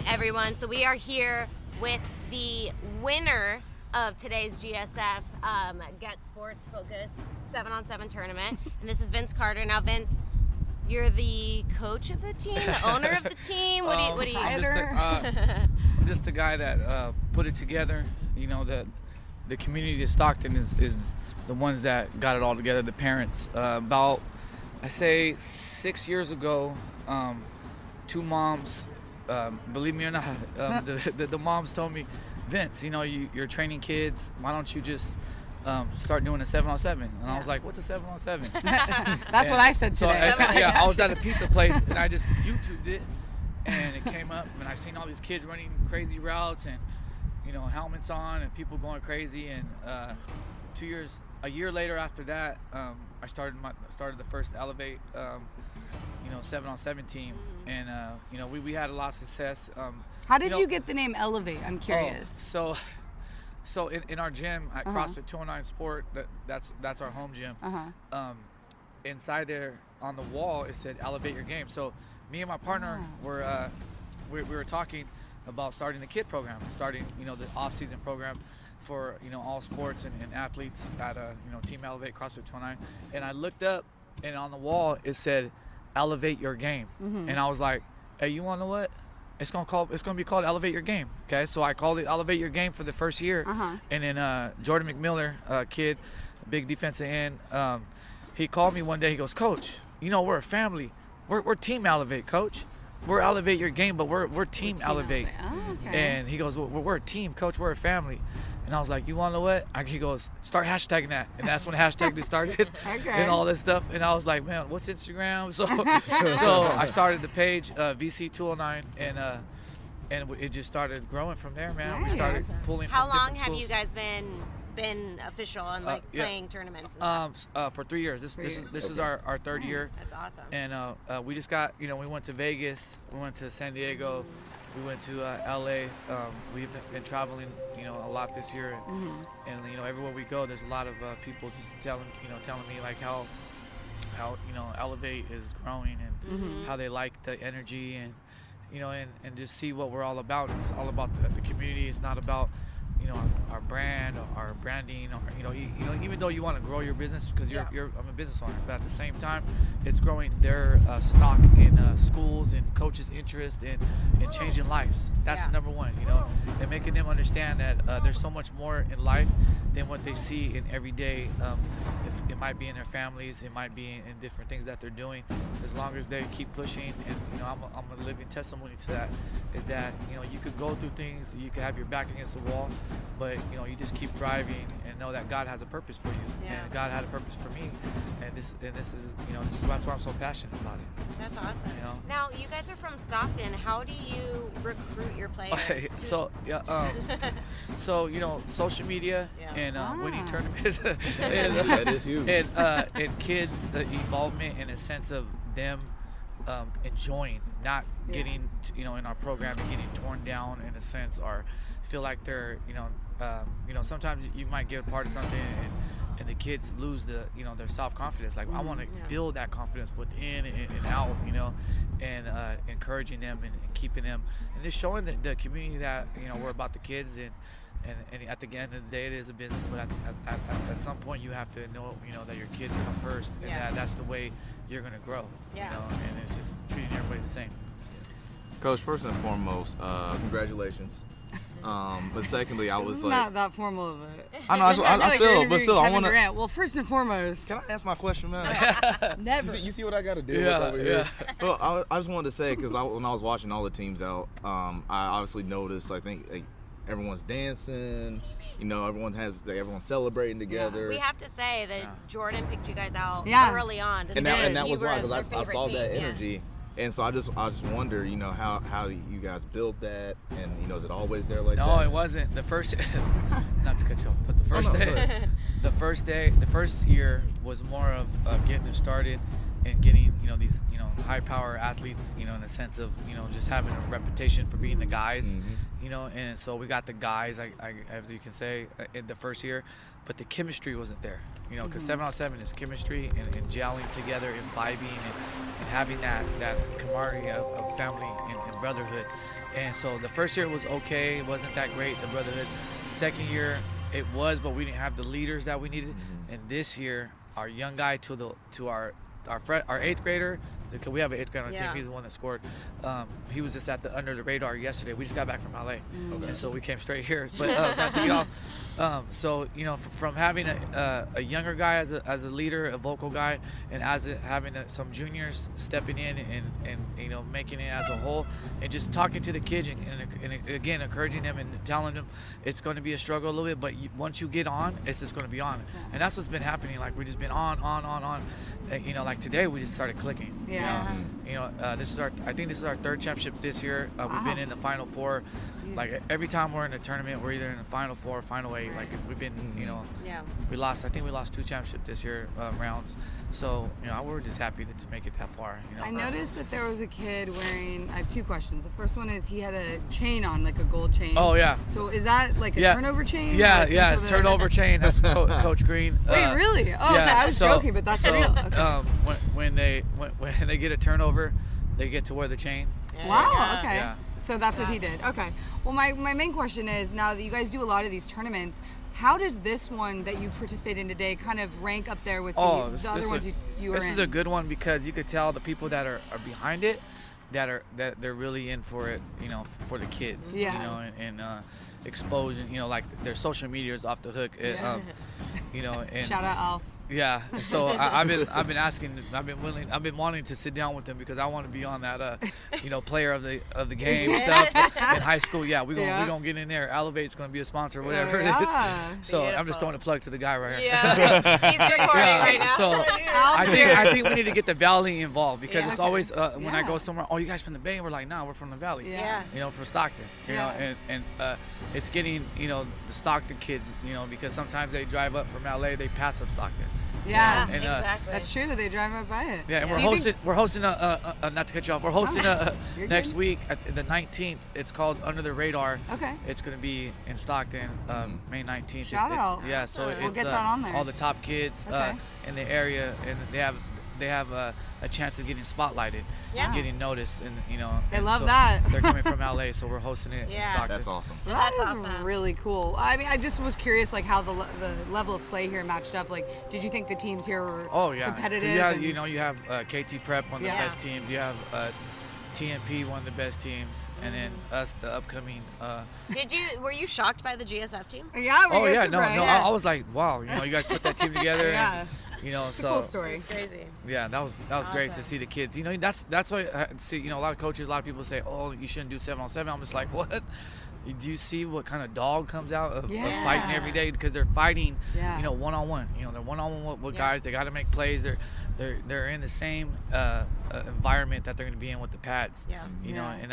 Hi, everyone. So we are here with the winner of today's GSF Get Sports Focus 7-on-7 tournament. And this is Vince Carter. Now, Vince, you're the coach of the team, the owner of the team. What do you? I'm just the guy that put it together. You know, the community of Stockton is the ones that got it all together. The parents. About, I say, 6 years ago, two moms. Believe me or not, the moms told me, Vince, you know, you're training kids. Why don't you just start doing a 7-on-7? And I was like, what's a 7-on-7? That's what I said today. I was at a pizza place and I just YouTubed it, and it came up, and I seen all these kids running crazy routes and, you know, helmets on and people going crazy. And a year later after that, I started the first Elevate, 7-on-7 team, and you know, we had a lot of success. How did you get the name Elevate? I'm curious. So in our gym at CrossFit 209 Sport, that's our home gym. Inside there on the wall it said Elevate Your Game. So me and my partner we were talking about starting the kid program, starting, you know, the off-season program for, you know, all sports and athletes at Team Elevate CrossFit 209. And I looked up, and on the wall it said Elevate Your Game. And I was like, hey, you wanna know what? It's gonna be called Elevate Your Game. Okay, so I called it Elevate Your Game for the first year. And then Jordan McMiller, kid, big defensive end, he called me one day. He goes, Coach, you know, we're a family. We're Team Elevate, Coach. We're Elevate Your Game, but we're Team Elevate. Oh, okay. And he goes, well, we're a team, Coach. We're a family. And I was like, you want to know what? He goes, start hashtagging that. And that's when hashtag started and all this stuff. And I was like, man, what's Instagram? So I started the page, VC209, and it just started growing from there, man. Nice. We started pulling from How long different have schools. you guys been official and playing tournaments and stuff? For 3 years. This is our third year. That's awesome. And we just got, you know, we went to Vegas, we went to San Diego, we went to LA. We've been traveling, you know, a lot this year, and you know, everywhere we go, there's a lot of people just telling me like how you know, Elevate is growing, and how they like the energy, and you know, and just see what we're all about. It's all about the community. It's not about, you know, our brand or our branding, or you know, even though you want to grow your business, because I'm a business owner, but at the same time, it's growing their stock in schools and coaches' interest in changing lives. That's the number one, you know, and making them understand that there's so much more in life than what they see in everyday. If it might be in their families, it might be in different things that they're doing. As long as they keep pushing, and you know, I'm a living testimony to that. Is that, you know, you could go through things, you could have your back against the wall, but you know, you just keep driving and know that God has a purpose for you, and God had a purpose for me, and this is, you know, that's why I'm so passionate about it. That's awesome. You know? Now, you guys are from Stockton. How do you recruit your players? So you know, social media and winning tournaments, That is huge. and kids' involvement in a sense of them enjoying, not getting you know, in our program and getting torn down in a sense, or feel like they're, you know, sometimes you might get a part of something and the kids lose their self-confidence. Like, I want to build that confidence within and out, you know, and encouraging them and keeping them, and just showing the community that, you know, we're about the kids, and at the end of the day, it is a business, but at some point you have to know, you know, that your kids come first, and that's the way you're going to grow, you know, and it's just treating everybody the same. Coach, first and foremost, congratulations. But secondly, I was This is like, not that formal of it. I know, I still, I want to. Well, first and foremost. Can I ask my question, man? Never. You see what I got to do with over here? Well, I just wanted to say, because when I was watching all the teams out, I obviously noticed, I think, everyone's dancing. You know, everyone's celebrating together. We have to say that Jordan picked you guys out early on. And that was why, because I saw that energy. And so I just wonder, you know, how you guys build that, and you know, is it always there like that? No, it wasn't. The first, not to cut you off, but the first year was more of getting it started and getting, you know, these, you know, high power athletes, you know, in the sense of, you know, just having a reputation for being the guys, you know, and so we got the guys, as you can say, in the first year, but the chemistry wasn't there, you know, because 7-on-7 is chemistry and gelling together and vibing and having that camaraderie of family and brotherhood. And so the first year was okay. It wasn't that great, the brotherhood. Second year, it was, but we didn't have the leaders that we needed. And this year, our young guy to our eighth grader, because we have an eighth grader on the team, he's the one that scored. He was just at the under the radar yesterday. We just got back from LA, and so we came straight here. But not to get off. So from having a younger guy as a leader, a vocal guy, and having some juniors stepping in and making it as a whole, and just talking to the kids and again encouraging them and telling them it's going to be a struggle a little bit, but once you get on, it's just going to be on. And that's what's been happening. Like we've just been on. Like today we just started clicking. I think this is our third championship this year. We've been in the Final Four. Like every time we're in a tournament, we're either in the Final Four or Final 8. Like we've been, we lost 2 championships this year rounds. So we're just happy to make it that far. I noticed that there was a kid wearing. I have 2 questions. The first one is he had a chain on, like a gold chain. Oh yeah. So is that like a turnover chain? Yeah, turnover chain. That's Coach Green. Wait, really? Oh, okay. I was joking, but that's real. Okay. When they get a turnover, they get to wear the chain. Wow. Okay. Yeah. So that's what he did. Okay. Well, my main question is, now that you guys do a lot of these tournaments, how does this one that you participate in today kind of rank up there with the other ones you were in? This is a good one because you could tell the people that are behind it, that they're really in for it, for the kids. Yeah. And exposing, like their social media is off the hook. And Shout out Alf. Yeah, so I've been wanting to sit down with them because I want to be on that, player of the game stuff in high school. Yeah, we gonna get in there. Elevate's gonna be a sponsor, whatever it is. So I'm just throwing a plug to the guy right here. Yeah, he's recording right now. So I think we need to get the Valley involved because it's always when I go somewhere. Oh, you guys from the Bay? And we're like, nah, we're from the Valley. Yeah. From Stockton. And it's getting the Stockton kids. Because sometimes they drive up from LA, they pass up Stockton. Yeah, and, exactly. That's true. They drive right by it. Yeah, and we're hosting not to cut you off. We're hosting next week at the 19th. It's called Under the Radar. Okay. It's going to be in Stockton, May 19th. Shout out. Yeah, so we'll get that on there. All the top kids in the area, and they have a chance of getting spotlighted, and getting noticed, and they love that. They're coming from LA, so we're hosting it in Stockton. That's awesome. That is really cool. I mean, I just was curious, like how the level of play here matched up. Like, did you think the teams here were competitive? Yeah, you have KT Prep, one of the best teams. You have TMP, one of the best teams, and then us, the upcoming. Were you shocked by the GSF team? Yeah. I was like, wow, you guys put that team together. Yeah. And, it's a cool story. It's crazy. Yeah, that was awesome. Great to see the kids. That's why I see. A lot of coaches, a lot of people say, oh, you shouldn't do 7-on-7. I'm just like, what? Do you see what kind of dog comes out of fighting every day? Because they're fighting, one-on-one. They're one-on-one with guys. They got to make plays. They're in the same environment that they're going to be in with the pads. And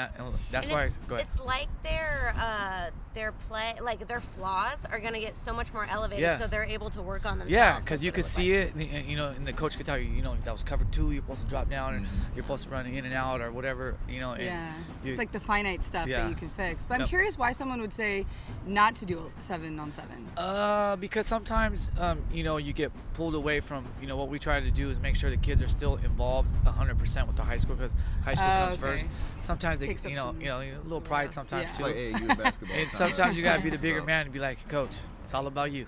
that's why. Go ahead. It's like their play, like their flaws are going to get so much more elevated, so they're able to work on themselves. Yeah, because you could see it, and the coach could tell you, that was cover 2. You're supposed to drop down, and you're supposed to run in and out or whatever. It's like the finite stuff that you can fix. But I'm curious why someone would say not to do a 7-on-7. Because sometimes you get pulled away from what we try to do is make sure the kids are still involved 100% with the high school, because high school comes first. Sometimes they a little pride sometimes too. It's like AAU basketball. And sometimes you gotta be the bigger man and be like, coach, it's all about you.